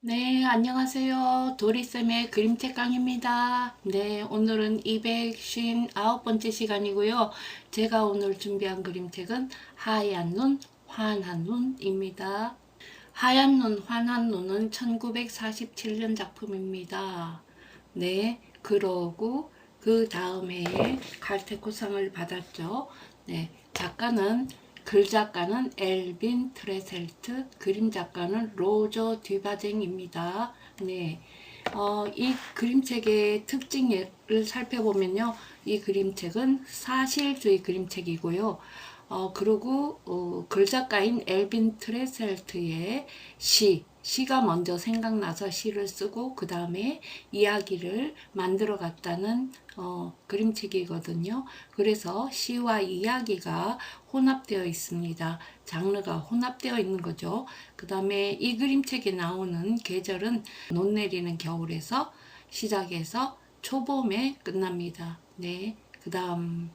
네, 안녕하세요. 도리쌤의 그림책 강의입니다. 네, 오늘은 259번째 시간이고요. 제가 오늘 준비한 그림책은 하얀 눈, 환한 눈입니다. 하얀 눈, 환한 눈은 1947년 작품입니다. 네, 그러고 그 다음 해에 칼테코상을 받았죠. 네, 글 작가는 엘빈 트레셀트, 그림 작가는 로저 뒤바쟁입니다. 네, 이 그림책의 특징을 살펴보면요. 이 그림책은 사실주의 그림책이고요. 그리고 글작가인 엘빈 트레셀트의 시가 먼저 생각나서 시를 쓰고 그 다음에 이야기를 만들어 갔다는 그림책이거든요. 그래서 시와 이야기가 혼합되어 있습니다. 장르가 혼합되어 있는 거죠. 그 다음에 이 그림책에 나오는 계절은 눈 내리는 겨울에서 시작해서 초봄에 끝납니다. 네. 그 다음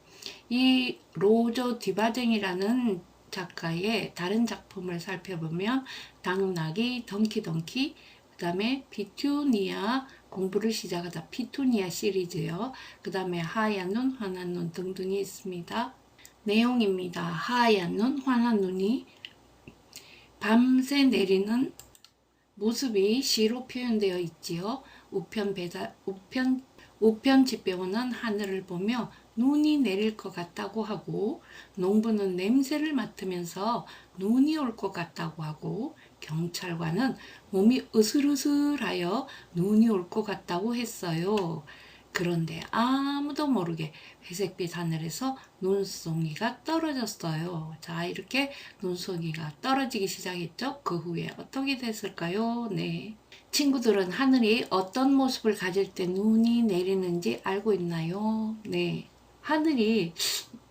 이 로저 디바쟁이라는 작가의 다른 작품을 살펴보면 당나귀, 덩키덩키, 그 다음에 피투니아, 공부를 시작하다 피투니아 시리즈요. 그 다음에 하얀 눈, 환한 눈 등등이 있습니다. 내용입니다. 하얀 눈, 환한 눈이 밤새 내리는 모습이 시로 표현되어 있지요. 우편 집배원은 하늘을 보며 눈이 내릴 것 같다고 하고, 농부는 냄새를 맡으면서 눈이 올 것 같다고 하고, 경찰관은 몸이 으슬으슬하여 눈이 올 것 같다고 했어요. 그런데 아무도 모르게 회색빛 하늘에서 눈송이가 떨어졌어요. 자, 이렇게 눈송이가 떨어지기 시작했죠. 그 후에 어떻게 됐을까요? 네. 친구들은 하늘이 어떤 모습을 가질 때 눈이 내리는지 알고 있나요? 네. 하늘이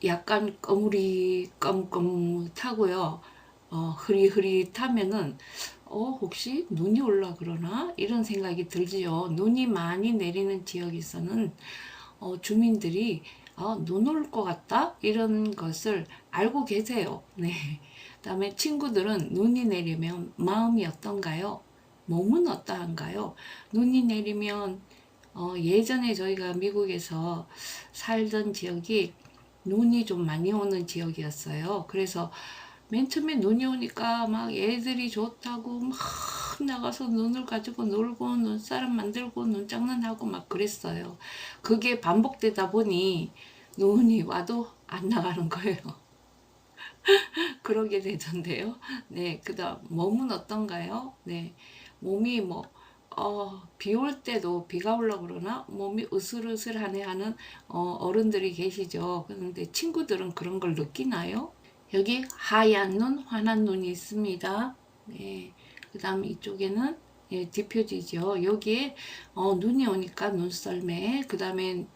약간 거무리거뭇하고요. 흐릿흐릿하면은 혹시 눈이 올라 그러나? 이런 생각이 들지요. 눈이 많이 내리는 지역에서는 주민들이 눈 올 것 같다? 이런 것을 알고 계세요. 네. 그다음에 친구들은 눈이 내리면 마음이 어떤가요? 몸은 어떠한가요? 눈이 내리면 예전에 저희가 미국에서 살던 지역이 눈이 좀 많이 오는 지역이었어요. 그래서 맨 처음에 눈이 오니까 막 애들이 좋다고 막 나가서 눈을 가지고 놀고 눈사람 만들고 눈장난하고 막 그랬어요. 그게 반복되다 보니 눈이 와도 안 나가는 거예요. 그러게 되던데요. 네, 그다음 몸은 어떤가요? 네, 몸이 비 올 때도 비가 올라 그러나 몸이 으슬으슬하네 하는 어른들이 계시죠. 그런데 친구들은 그런 걸 느끼나요? 여기 하얀 눈, 환한 눈이 있습니다. 네, 그다음 이쪽에는 예, 뒷표지죠. 여기에 눈이 오니까 눈썰매, 그 다음에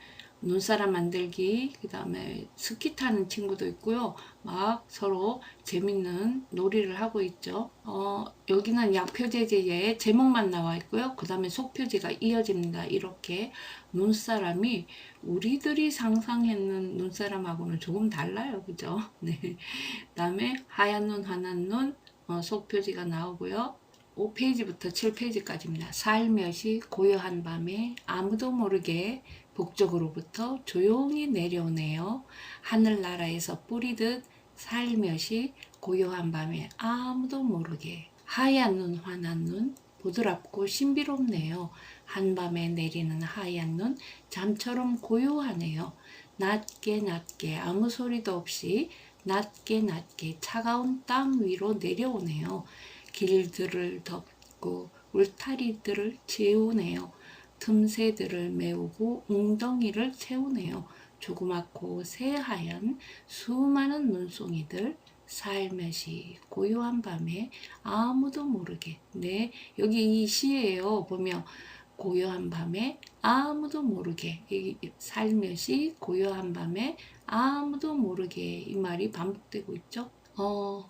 눈사람 만들기, 그 다음에 스키 타는 친구도 있고요. 막 서로 재밌는 놀이를 하고 있죠. 여기는 약표제의 제목만 나와 있고요. 그 다음에 속표지가 이어집니다. 이렇게 눈사람이 우리들이 상상했는 눈사람하고는 조금 달라요. 그죠? 네. 그 다음에 하얀 눈, 환한 눈, 속표지가 나오고요. 5페이지부터 7페이지까지입니다. 살며시 고요한 밤에 아무도 모르게 북쪽으로부터 조용히 내려오네요. 하늘나라에서 뿌리듯 살며시 고요한 밤에 아무도 모르게 하얀 눈, 환한 눈, 부드럽고 신비롭네요. 한밤에 내리는 하얀 눈, 잠처럼 고요하네요. 낮게 낮게 아무 소리도 없이 낮게 낮게 차가운 땅 위로 내려오네요. 길들을 덮고 울타리들을 채우네요. 틈새들을 메우고 웅덩이를 채우네요. 조그맣고 새하얀 수많은 눈송이들 살며시 고요한 밤에 아무도 모르게. 네, 여기 이 시예요. 보면 고요한 밤에 아무도 모르게, 살며시 고요한 밤에 아무도 모르게, 이 말이 반복되고 있죠.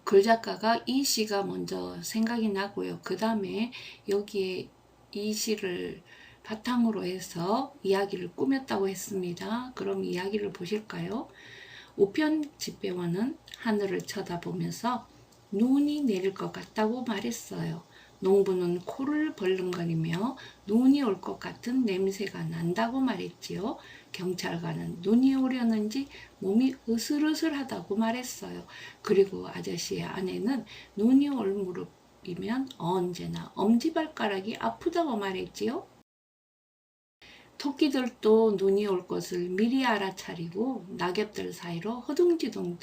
글 작가가 이 시가 먼저 생각이 나고요. 그 다음에 여기에 이 시를 바탕으로 해서 이야기를 꾸몄다고 했습니다. 그럼 이야기를 보실까요? 우편 집배원은 하늘을 쳐다보면서 눈이 내릴 것 같다고 말했어요. 농부는 코를 벌렁거리며 눈이 올 것 같은 냄새가 난다고 말했지요. 경찰관은 눈이 오려는지 몸이 으슬으슬하다고 말했어요. 그리고 아저씨의 아내는 눈이 올 무렵이면 언제나 엄지발가락이 아프다고 말했지요. 토끼들도 눈이 올 것을 미리 알아차리고 낙엽들 사이로 허둥지둥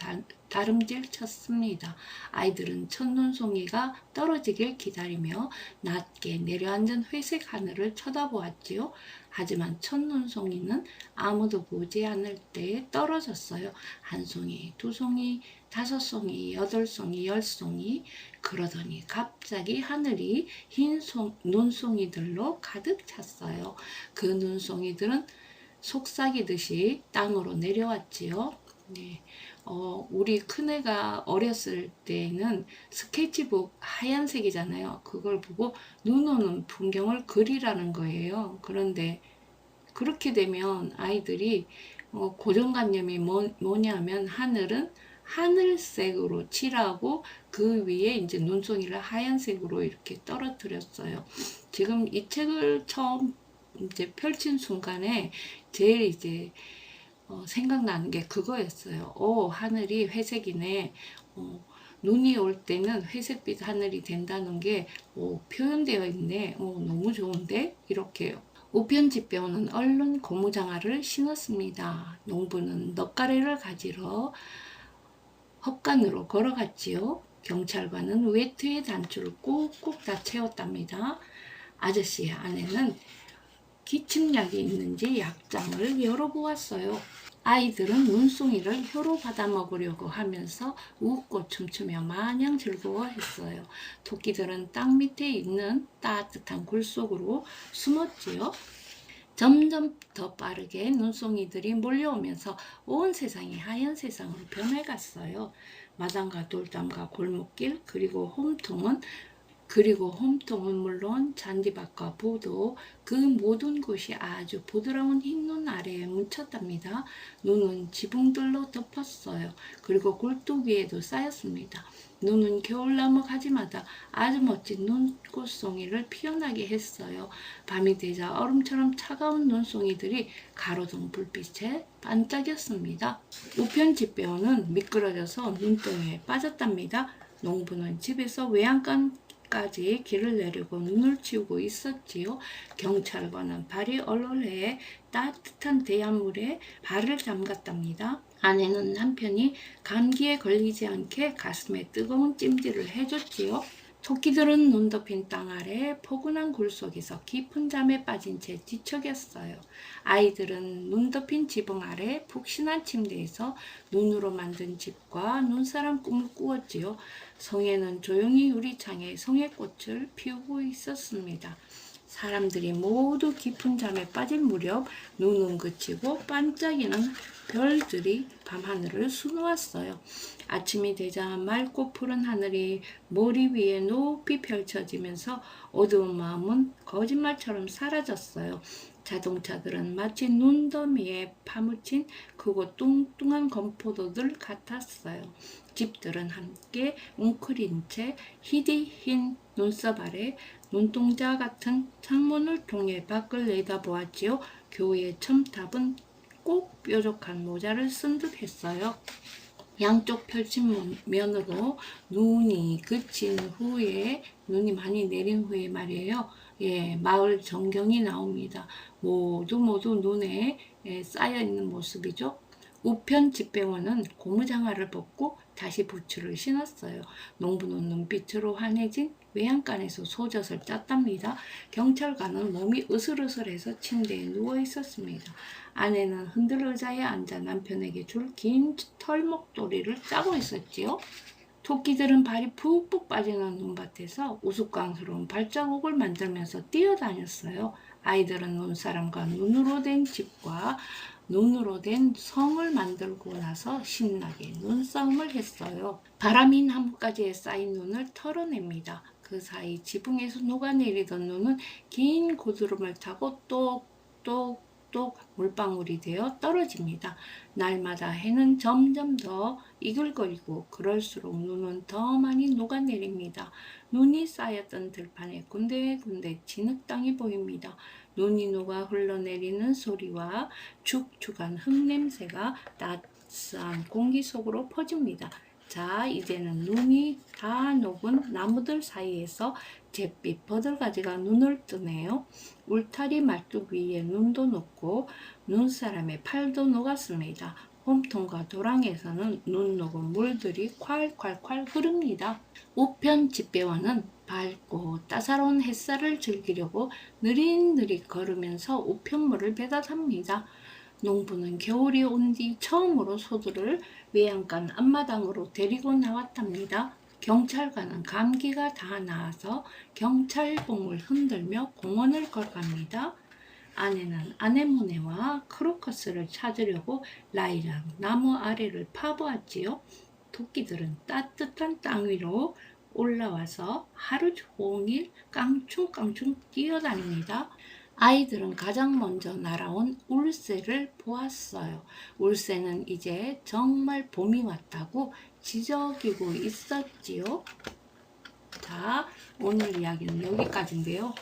다름질 쳤습니다. 아이들은 첫눈송이가 떨어지길 기다리며 낮게 내려앉은 회색 하늘을 쳐다보았지요. 하지만 첫눈송이는 아무도 보지 않을 때에 떨어졌어요. 한 송이, 두 송이, 다섯 송이, 여덟 송이, 열 송이. 그러더니 갑자기 하늘이 흰 눈송이들로 가득 찼어요. 그 눈송이들은 속삭이듯이 땅으로 내려왔지요. 네. 우리 큰애가 어렸을 때는 스케치북 하얀색이잖아요. 그걸 보고 눈 오는 풍경을 그리라는 거예요. 그런데 그렇게 되면 아이들이 고정관념이 뭐냐면 하늘은 하늘색으로 칠하고 그 위에 이제 눈송이를 하얀색으로 이렇게 떨어뜨렸어요. 지금 이 책을 처음 이제 펼친 순간에 제일 이제 생각나는 게 그거였어요. 하늘이 회색이네. 눈이 올 때는 회색빛 하늘이 된다는 게 표현되어 있네. 너무 좋은데? 이렇게요. 우편집배원은 얼른 고무장화를 신었습니다. 농부는 넛가래를 가지러 헛간으로 걸어갔지요. 경찰관은 외투의 단추를 꾹꾹 다 채웠답니다. 아저씨의 아내는 기침약이 있는지 약장을 열어보았어요. 아이들은 눈송이를 혀로 받아먹으려고 하면서 웃고 춤추며 마냥 즐거워했어요. 토끼들은 땅 밑에 있는 따뜻한 굴 속으로 숨었지요. 점점 더 빠르게 눈송이들이 몰려오면서 온 세상이 하얀 세상으로 변해갔어요. 마당과 돌담과 골목길 그리고 홈통은 물론 잔디밭과 보도 그 모든 곳이 아주 부드러운 흰눈 아래에 묻혔답니다. 눈은 지붕들로 덮었어요. 그리고 굴뚝 위에도 쌓였습니다. 눈은 겨울나무 가지마다 아주 멋진 눈꽃송이를 피어나게 했어요. 밤이 되자 얼음처럼 차가운 눈송이들이 가로등 불빛에 반짝였습니다. 우편집배원은 미끄러져서 눈덩이에 빠졌답니다. 농부는 집에서 외양간까지 길을 내려고 눈을 치우고 있었지요. 경찰관은 발이 얼얼해 따뜻한 대야물에 발을 담갔답니다. 아내는 남편이 감기에 걸리지 않게 가슴에 뜨거운 찜질을 해줬지요. 토끼들은 눈 덮인 땅 아래 포근한 굴 속에서 깊은 잠에 빠진 채 뒤척였어요. 아이들은 눈 덮인 지붕 아래 푹신한 침대에서 눈으로 만든 집과 눈사람 꿈을 꾸었지요. 성에는 조용히 유리창에 성에꽃을 피우고 있었습니다. 사람들이 모두 깊은 잠에 빠진 무렵 눈은 그치고 반짝이는 별들이 밤하늘을 수놓았어요. 아침이 되자 맑고 푸른 하늘이 머리 위에 높이 펼쳐지면서 어두운 마음은 거짓말처럼 사라졌어요. 자동차들은 마치 눈더미에 파묻힌 크고 뚱뚱한 건포도들 같았어요. 집들은 함께 웅크린 채 희디 흰 눈썹 아래 눈동자 같은 창문을 통해 밖을 내다보았지요. 교회의 첨탑은 꼭 뾰족한 모자를 쓴 듯 했어요. 양쪽 펼친 면으로 눈이 그친 후에, 눈이 많이 내린 후에 말이에요. 마을 전경이 나옵니다. 모두 눈에 쌓여있는 모습이죠. 우편 집배원은 고무장화를 벗고 다시 부츠를 신었어요. 농부는 눈빛으로 환해진 외양간에서 소젖을 짰답니다. 경찰관은 몸이 으슬으슬해서 침대에 누워 있었습니다. 아내는 흔들 의자에 앉아 남편에게 줄 긴 털목도리를 짜고 있었지요. 토끼들은 발이 푹푹 빠지는 눈밭에서 우스꽝스러운 발자국을 만들면서 뛰어다녔어요. 아이들은 눈사람과 눈으로 된 집과 눈으로 된 성을 만들고 나서 신나게 눈싸움을 했어요. 바람이 나뭇가지에 쌓인 눈을 털어냅니다. 그 사이 지붕에서 녹아내리던 눈은 긴 고드름을 타고 똑똑 똑똑 물방울이 되어 떨어집니다. 날마다 해는 점점 더 이글거리고 그럴수록 눈은 더 많이 녹아내립니다. 눈이 쌓였던 들판에 군데군데 진흙땅이 보입니다. 눈이 녹아 흘러내리는 소리와 축축한 흙냄새가 따스한 공기 속으로 퍼집니다. 자, 이제는 눈이 다 녹은 나무들 사이에서 잿빛 버들가지가 눈을 뜨네요. 울타리 말뚝 위에 눈도 녹고 눈사람의 팔도 녹았습니다. 홈통과 도랑에서는 눈 녹은 물들이 콸콸콸 흐릅니다. 우편 집배원은 밝고 따사로운 햇살을 즐기려고 느릿느릿 걸으면서 우편물을 배달합니다. 농부는 겨울이 온 뒤 처음으로 소들을 외양간 앞마당으로 데리고 나왔답니다. 경찰관은 감기가 다 나아서 경찰봉을 흔들며 공원을 걸어갑니다. 아내는 아네모네와 크로커스를 찾으려고 라이락 나무 아래를 파보았지요. 토끼들은 따뜻한 땅 위로 올라와서 하루 종일 깡충깡충 뛰어다닙니다. 아이들은 가장 먼저 날아온 울새를 보았어요. 울새는 이제 정말 봄이 왔다고 지저귀고 있었지요. 자, 오늘 이야기는 여기까지인데요.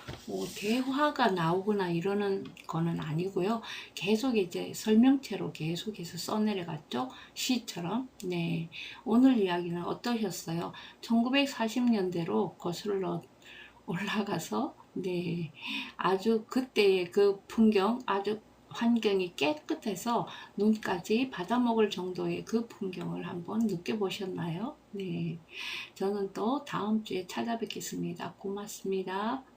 대화가 나오거나 이러는 거는 아니고요. 계속 이제 설명체로 계속해서 써내려갔죠. 시처럼. 네. 오늘 이야기는 어떠셨어요? 1940년대로 거슬러 올라가서 네, 아주 그때의 그 풍경, 아주 환경이 깨끗해서 눈까지 받아먹을 정도의 그 풍경을 한번 느껴보셨나요? 네, 저는 또 다음 주에 찾아뵙겠습니다. 고맙습니다.